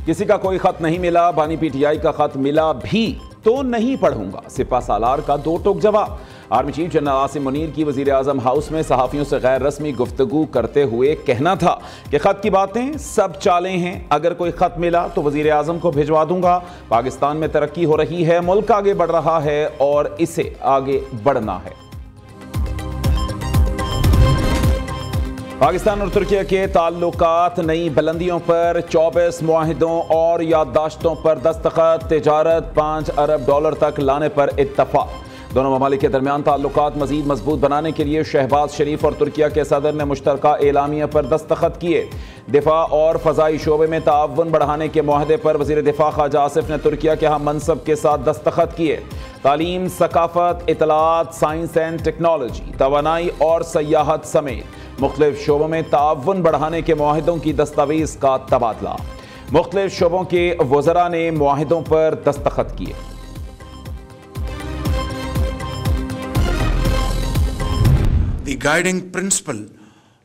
किसी का कोई खत नहीं मिला, बानी पीटीआई का खत मिला भी तो नहीं पढ़ूंगा, सिपा सालार का दो टोक जवाब। Army chief general Asim Munir की वजीर आजम हाउस में सहाफियों से गैर रस्मी गुफ्तगू करते हुए कहना था कि खत की बातें सब चालें हैं, अगर कोई खत मिला तो वजीर आजम को भिजवा दूंगा। पाकिस्तान में तरक्की हो रही है, मुल्क आगे बढ़ रहा है और इसे आगे बढ़ना है। पाकिस्तान और तुर्की के ताल्लुकात नई बुलंदियों पर, 24 मुआहिदों और याददाश्तों पर दस्तखत, तिजारत $5 अरब तक लाने पर इत्तफाक। दोनों ममालिक के दरमियान ताल्लुकात मजीद मजबूत बनाने के लिए शहबाज शरीफ और तुर्की के सदर ने मुश्तरका एलामिया पर दस्तखत किए। दिफा और फ़ज़ाई शोबे में ताउन बढ़ाने के मुआहदे पर वज़ीर दिफा ख्वाजा आसिफ ने तुर्की के हम मनसब के साथ दस्तखत किए। तालीम, सकाफत, इतलात, साइंस एंड टेक्नोलॉजी, तवानाई और सयाहत समेत मुख्तलिफ शोबों में ताउन बढ़ाने के मुआहिदों की दस्तावेज़ का तबादला। मुख्तलिफ शोबों के वज़रा ने मुआहिदों पर दस्तखत किए। The guiding principle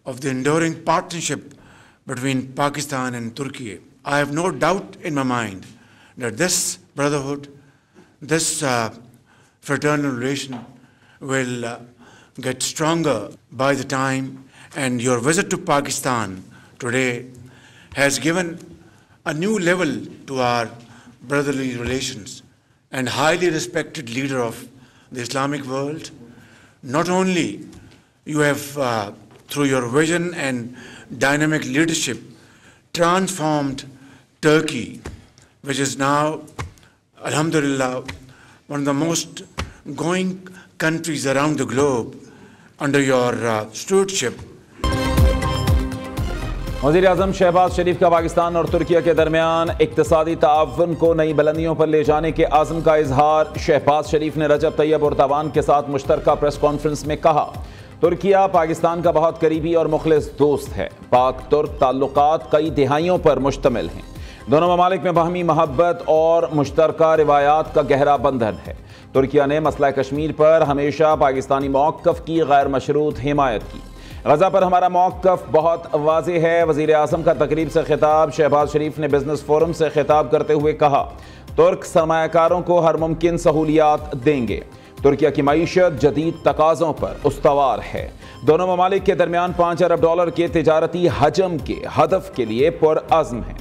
of the enduring partnership between Pakistan and Turkey. I have no doubt in my mind that this brotherhood, this fraternal relation will get stronger by the time, and your visit to Pakistan today has given a new level to our brotherly relations. And highly respected leader of the Islamic world, not only you have, through your vision and dynamic leadership, transformed Turkey, which is now, alhamdulillah, one of the most going countries around the globe under your stewardship. वज़ीर आज़म शहबाज शरीफ का पाकिस्तान और तुर्की के दरमियान इक़्तिसादी ताउन को नई बुलंदियों पर ले जाने के आज़म का इजहार। शहबाज शरीफ ने रजब तैयब एर्दोगान के साथ मुश्तरका प्रेस कॉन्फ्रेंस में कहा, तुर्किया पाकिस्तान का बहुत करीबी और मुखलिस दोस्त है। पाक तुर्क ताल्लुकात कई दिहाइयों पर मुश्तमिल हैं। दोनों ममालिक में बाहमी मोहब्बत और मुश्तरका रिवायात का गहरा बंधन है। तुर्किया ने मसला कश्मीर पर हमेशा पाकिस्तानी मौक़िफ़ की गैर मशरूत हिमायत की। गज़ा पर हमारा मौक़िफ़ बहुत वाज़ेह है। वज़ीर आज़म का तकरीब से खिताब। शहबाज शरीफ ने बिजनेस फोरम से खिताब करते हुए कहा, तुर्क सरमायाकारों को हर मुमकिन सहूलियात देंगे। तुर्किया की मईशत जदीद तकाज़ों पर उस्तवार है। दोनों ममालिक के दरमियान $5 अरब के तिजारती हजम के हदफ के लिए पुरअज़्म है।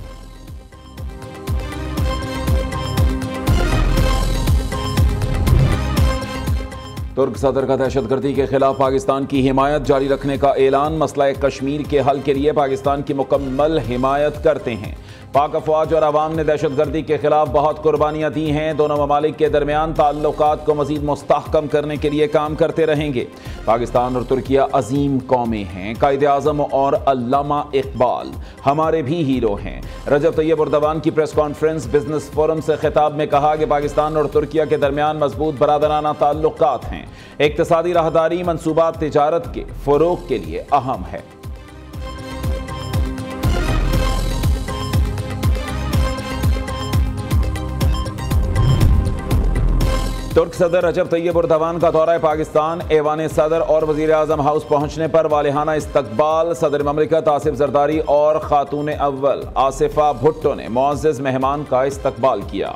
तुर्क सदर का दहशतगर्दी के खिलाफ पाकिस्तान की हिमायत जारी रखने का ऐलान। मसला कश्मीर के हल के लिए पाकिस्तान की मुकम्मल हिमायत करते हैं। पाक अफवाज और अवाम ने दहशतगर्दी के खिलाफ बहुत कुर्बानियाँ दी हैं। दोनों ममालिक के दरमियान ताल्लुकात को मजीद मुस्तहकम करने के लिए काम करते रहेंगे। पाकिस्तान और तुर्किया अजीम कौमें हैं। कायद आज़म और अल्लामा इकबाल हमारे भी हीरो हैं। रजब तैयब एर्दोगान की प्रेस कॉन्फ्रेंस बिजनेस फोरम से खिताब में कहा कि पाकिस्तान और तुर्किया के दरमियान मजबूत बरादराना ताल्लुकात हैं। इक्तिसादी राहदारी मंसूबात तिजारत के फ़रोग़ के लिए अहम है। तुर्क सदर रजब तैयब एर्दोगान का दौरा पाकिस्तान। ऐवान सदर और वज़ीर आज़म हाउस पहुंचने पर वालिहाना इस्तकबाल। सदर ममलिकत आसिफ जरदारी और खातून अव्वल आसिफा भुट्टो ने मुअज़्ज़ज़ मेहमान का इस्तकबाल किया।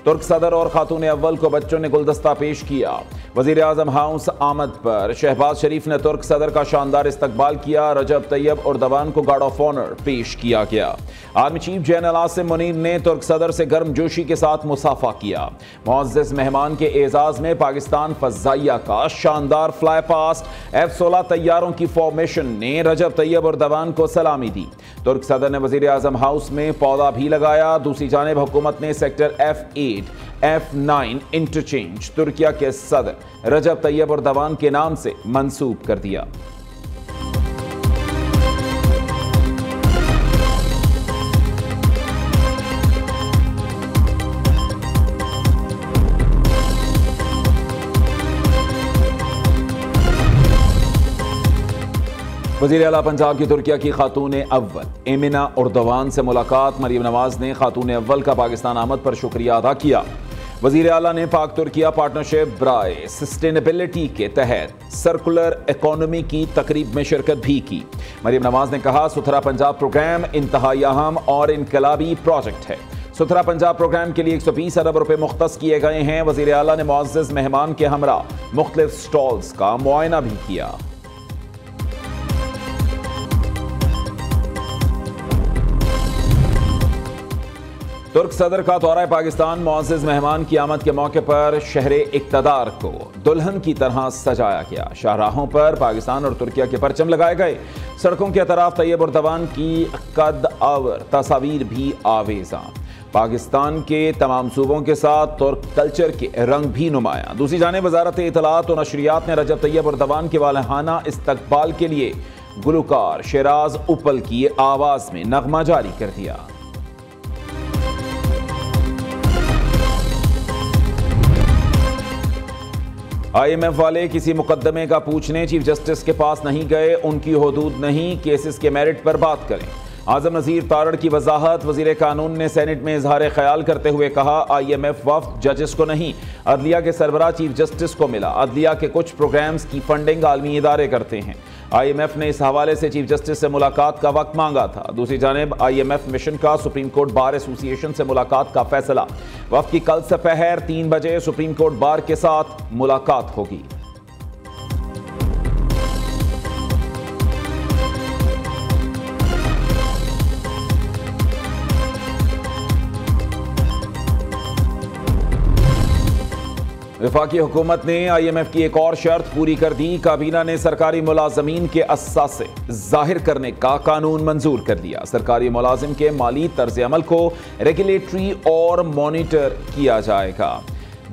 तुर्क सदर और खातून अव्वल को बच्चों ने गुलदस्ता पेश किया। वज़ीर आज़म हाउस आमद पर शहबाज शरीफ ने तुर्क सदर का शानदार इस्तकबाल किया। रजब तैयब एर्दोगान को गार्ड ऑफ ऑनर पेश किया गया। Army chief general Asim Munir ने तुर्क सदर से गर्मजोशी के साथ मुसाफा किया। मुअज़्ज़ज़ मेहमान के एजाज़ में पाकिस्तान फ़ज़ाइया का शानदार फ्लाई पास्ट F-16 तैयारों की फॉर्मेशन ने रजब तैयब एर्दोगान को सलामी दी। तुर्क सदर ने वज़ीर आज़म हाउस में पौधा भी लगाया। दूसरी जानिब हुकूमत ने sector F-8 F-9 interchange Türkiye के सदर रजब तैयब एर्दोगान के नाम से मंसूब कर दिया। वज़ीर आला पंजाब की तुर्किया की खातून अव्वल एमिना एर्दोगान से मुलाकात। मरीम नवाज ने खातून अव्वल का पाकिस्तान आमद पर शुक्रिया अदा किया। वजीर आला ने पाक तुर्किया पार्टनरशिप बराए सस्टेनेबिलिटी के तहत सर्कुलर इकोनॉमी की तकरीब में शिरकत भी की। मरियम नवाज ने कहा, सुथरा पंजाब प्रोग्राम इंतहाई अहम और इनकलाबी प्रोजेक्ट है। सुथरा पंजाब प्रोग्राम के लिए 120 अरब रुपए मुख्तस किए गए हैं। वजीर आला ने मुअज़्ज़ज़ मेहमान के हमरा मुख्तलिफ स्टॉल्स का मुआयना भी किया। तुर्क सदर का दौरा पाकिस्तान। मुअज़्ज़ज़ मेहमान की आमद के मौके पर शहरे इक़्तिदार को दुल्हन की तरह सजाया गया। शाहराहों पर पाकिस्तान और तुर्किया के परचम लगाए गए। सड़कों के अतराफ तैयब उर्दवान की कद आवर तस्वीर भी आवेज़ा। पाकिस्तान के तमाम सूबों के साथ तुर्क कल्चर के रंग भी नुमाया। दूसरी जानिब वज़ारत इत्तलात और नशरियात ने रजब तैयब उर्दवान के वालिहाना इस्तकबाल के लिए गुलकार शेराज उपल की आवाज़ में नगमा जारी कर दिया। IMF वाले किसी मुकदमे का पूछने चीफ जस्टिस के पास नहीं गए, उनकी हुदूद नहीं, केसेस के मेरिट पर बात करें। आजम नज़ीर तारड़ की वजाहत। वजीर कानून ने सेनेट में इजहार ख्याल करते हुए कहा, IMF वफ्द जजेस को नहीं, अदलिया के सरबराह चीफ जस्टिस को मिला। अदलिया के कुछ प्रोग्राम्स की फंडिंग आलमी इदारे करते हैं। IMF ने इस हवाले से चीफ जस्टिस से मुलाकात का वक्त मांगा था। दूसरी जानिब IMF मिशन का सुप्रीम कोर्ट बार एसोसिएशन से मुलाकात का फैसला। वक्त की कल दोपहर 3 बजे सुप्रीम कोर्ट बार के साथ मुलाकात होगी। वफाकी हुकूमत ने IMF की एक और शर्त पूरी कर दी। काबीना ने सरकारी मुलाजमीन के असासे जाहिर करने का कानून मंजूर कर दिया। सरकारी मुलाजिम के माली तर्ज अमल को रेगुलेटरी और मॉनिटर किया जाएगा।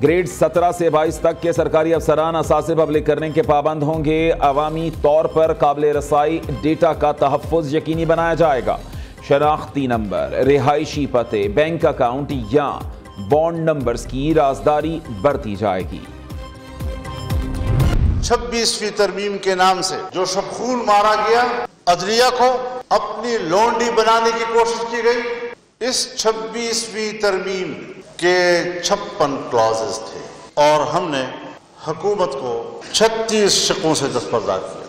ग्रेड 17 से 22 तक के सरकारी अफसरान असासे पब्लिक करने के पाबंद होंगे। अवामी तौर पर काबिल रसाई डेटा का तहफ़्फ़ुज़ यकीनी बनाया जाएगा। शनाख्ती नंबर, रिहायशी पते, बैंक अकाउंट या बॉन्ड नंबर्स की राजदारी बरती जाएगी। 26वीं तरमीम के नाम से जो सब खून मारा गया, अदलिया को अपनी लौंडी बनाने की कोशिश की गई। इस 26वीं तरमीम के 56 क्लॉजेस थे और हमने हुकूमत को 36 शकों से दस्तबरदार किया।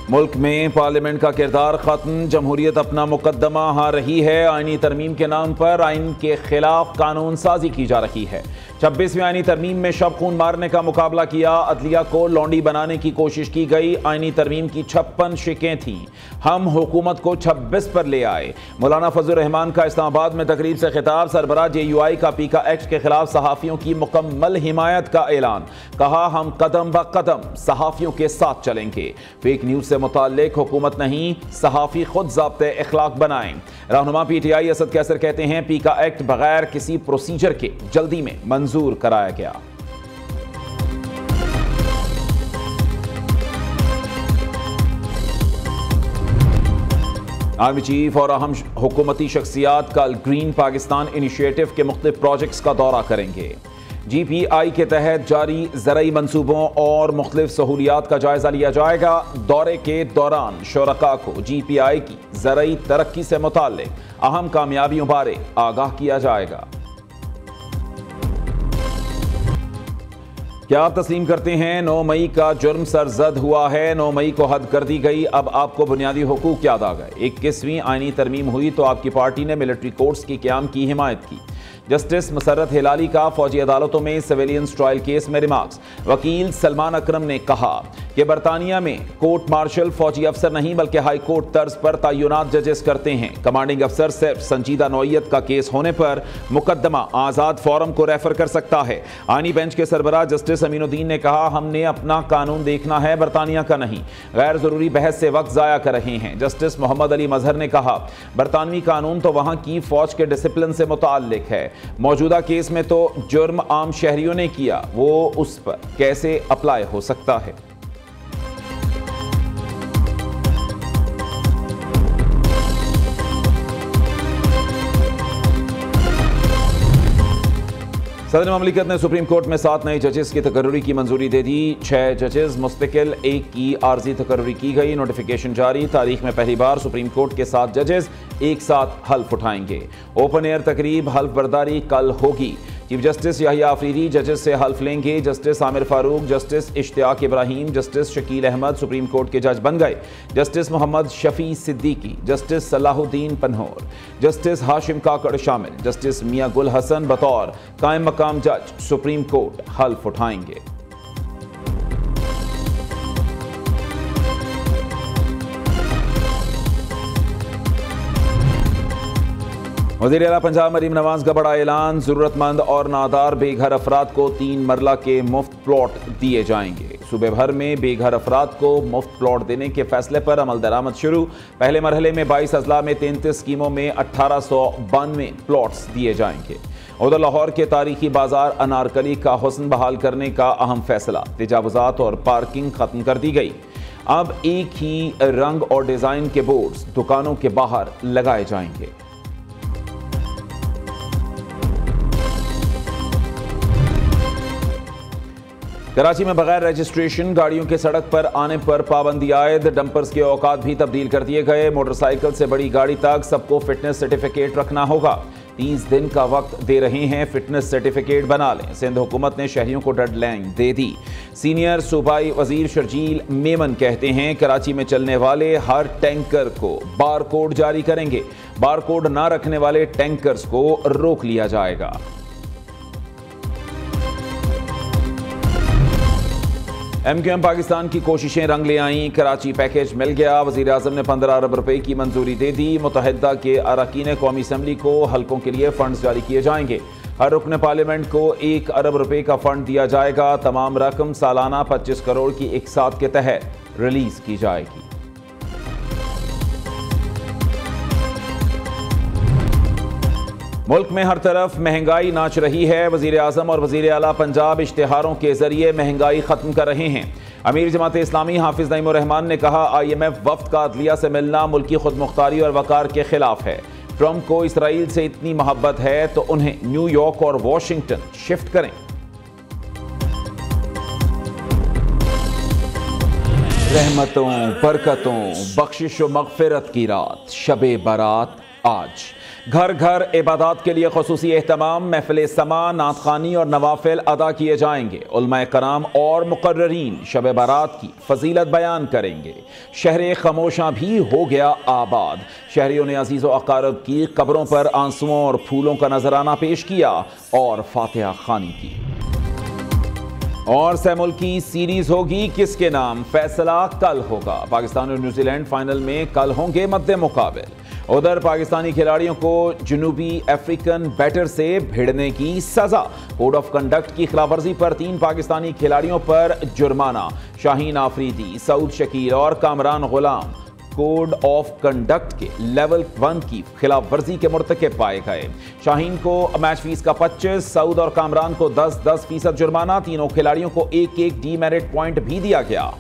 मुल्क में पार्लियामेंट का किरदार खत्म। जमहूरियत अपना मुकदमा हार रही है। आईनी तरमीम के नाम पर आइन के खिलाफ कानून साजी की जा रही है। 26वीं आईनी तरमीम में शब खून मारने का मुकाबला किया। अदलिया को लौंडी बनाने की कोशिश की गई। आईनी तरमीम की 56 शिकें थीं। हम हुकूमत को 26 पर ले आए। मौलाना फजल रहमान का इस्लामाबाद में तकरीब से खिताब। सरबराह JUI का पीका एक्ट के खिलाफ सहाफ़ियों की मुकम्मल हिमायत का ऐलान। कहा, हम कदम ब कदम सहाफ़ियों के साथ चलेंगे। फेक न्यूज़ से मुताल्लिक हुकूमत नहीं, सहाफ़ी खुद ज़ाब्ते इखलाक बनाएं। रहनुमा PTI असद कैसर कहते हैं, पीका एक्ट बगैर किसी प्रोसीजर के जल्दी में मंजूर कराया गया। आर्मी चीफ और अहम हुकूमती शख्सियात कल ग्रीन पाकिस्तान इनिशिएटिव के मुख्तलिफ प्रोजेक्ट्स का दौरा करेंगे। GPI के तहत जारी ज़रई मंसूबों और मुख्तलिफ सहूलियात का जायजा लिया जाएगा। दौरे के दौरान शुरका को GPI की ज़रई तरक्की से मुताल्लिक अहम कामयाबियों बारे आगाह किया जाएगा। क्या आप तस्लीम करते हैं 9 मई का जुर्म सरजद हुआ है, 9 मई को हद कर दी गई, अब आपको बुनियादी हुकूक याद आ गए। 21वीं आईनी तरमीम हुई तो आपकी पार्टी ने मिलिट्री कोर्ट्स की क़याम की हिमायत की। जस्टिस मसर्रत हिलाली का फौजी अदालतों में सिविलियंस ट्रायल केस में रिमार्क्स। वकील सलमान अकरम ने कहा कि बरतानिया में कोर्ट मार्शल फौजी अफसर नहीं बल्कि हाई कोर्ट तर्ज पर तयनात जजेस करते हैं। कमांडिंग अफसर सिर्फ संजीदा नौइयत का केस होने पर मुकदमा आज़ाद फोरम को रेफर कर सकता है। आईनी बेंच के सरबराह जस्टिस अमीनुद्दीन ने कहा, हमने अपना कानून देखना है, बरतानिया का नहीं। गैर जरूरी बहस से वक्त ज़ाया कर रहे हैं। जस्टिस मोहम्मद अली मजहर ने कहा, बरतानवी कानून तो वहाँ की फौज के डिसिप्लिन से मुताल्लिक है। मौजूदा केस में तो जुर्म आम शहरियों ने किया, वो उस पर कैसे अप्लाई हो सकता है। सदर ममलिकत ने सुप्रीम कोर्ट में 7 नए जजेस की तकर्रुरी की मंजूरी दे दी। 6 जजेस मुस्तकिल, 1 की आर्जी तकर्रुरी की गई। नोटिफिकेशन जारी। तारीख में पहली बार सुप्रीम कोर्ट के 7 जजेस एक साथ हल्फ उठाएंगे। ओपन एयर तकरीब हल्फ बर्दारी कल होगी। चीफ जस्टिस याहिया अफरीदी जजेस से हल्फ लेंगे। Justice Aamir Farooq, justice Ishtiaq Ibrahim, justice Shakeel Ahmed supreme court के जज बन गए। Justice Mohammad Shafi Siddiqui, justice Salahuddin Panhwar, justice Hashim Kakar शामिल। जस्टिस मियां गुल हसन बतौर कायम मकाम जज सुप्रीम कोर्ट हल्फ उठाएंगे। वज़ीर आला पंजाब मरीम नवाज का बड़ा ऐलान, जरूरतमंद और नादार बेघर अफराद को 3 मरला के मुफ्त प्लॉट दिए जाएंगे। सूबे भर में बेघर अफराद को मुफ्त प्लॉट देने के फैसले पर अमल दरामद शुरू। पहले मरहले में 22 अजला में 33 स्कीमों में 1892 प्लॉट्स दिए जाएंगे। उधर लाहौर के तारीखी बाजार अनारकली का हुस्न बहाल करने का अहम फैसला, तजावुजात और पार्किंग खत्म कर दी गई। अब एक ही रंग और डिजाइन के बोर्ड्स दुकानों के बाहर लगाए जाएंगे। कराची में बगैर रजिस्ट्रेशन गाड़ियों के सड़क पर आने पर पाबंदी आयद। डंपर्स के औकात भी तब्दील कर दिए गए। मोटरसाइकिल से बड़ी गाड़ी तक सबको फिटनेस सर्टिफिकेट रखना होगा। 30 दिन का वक्त दे रहे हैं, फिटनेस सर्टिफिकेट बना लें। सिंध हुकूमत ने शहरियों को डेडलाइन दे दी। सीनियर सूबाई वजीर शर्जील मेमन कहते हैं कराची में चलने वाले हर टैंकर को बार कोड जारी करेंगे। बार कोड ना रखने वाले टैंकर्स को रोक लिया जाएगा। MQM पाकिस्तान की कोशिशें रंग ले आईं। कराची पैकेज मिल गया। वज़ीर आज़म ने 15 अरब रुपए की मंजूरी दे दी। मुत्तहिदा के अरकान कौमी असम्बली को हल्कों के लिए फंड्स जारी किए जाएंगे। हर रुकन पार्लियामेंट को 1 अरब रुपए का फंड दिया जाएगा। तमाम रकम सालाना 25 करोड़ की इकसात के तहत रिलीज की जाएगी। मुल्क में हर तरफ महंगाई नाच रही है। वज़ीर आज़म और वज़ीर आला पंजाब इश्तिहारों के जरिए महंगाई खत्म कर रहे हैं। अमीर जमात इस्लामी हाफिज नईमुर रहमान ने कहा, IMF वफ्द का अदलिया से मिलना मुल्की खुद मुख्तारी और वकार के खिलाफ है। ट्रंप को इसराइल से इतनी मोहब्बत है तो उन्हें न्यूयॉर्क और वॉशिंगटन शिफ्ट करें। रहमतों, बरकतों, बख्शिश व मग़फ़िरत की रात शबे बारात आज। घर घर इबादत के लिए ख़ुसूसी एहतमाम, महफ़िल समा, नातख़ानी और नवाफिल अदा किए जाएंगे। उलमाए कराम और मुक़र्ररीन शब बारात की फजीलत बयान करेंगे। शहर खमोशा भी हो गया आबाद। शहरियों ने अजीज़ व अक़ारब की कब्रों पर आंसुओं और फूलों का नजराना पेश किया और फातिहा खानी की। और सैमुल की सीरीज होगी किसके नाम, फैसला कल होगा। पाकिस्तान और न्यूजीलैंड फाइनल में कल होंगे मद्दे मुकाबिल। उधर पाकिस्तानी खिलाड़ियों को जनूबी अफ्रीकन बैटर से भिड़ने की सजा। कोड ऑफ कंडक्ट की खिलाफवर्जी पर 3 पाकिस्तानी खिलाड़ियों पर जुर्माना। शाहीन आफरीदी, सऊद शकील और कामरान गुलाम कोड ऑफ कंडक्ट के लेवल 1 की खिलाफ वर्जी के मुर्तकिब पाए गए। शाहीन को मैच फीस का 25, सऊद और कामरान को 10-10% जुर्माना। तीनों खिलाड़ियों को 1-1 डीमेरिट पॉइंट भी दिया गया।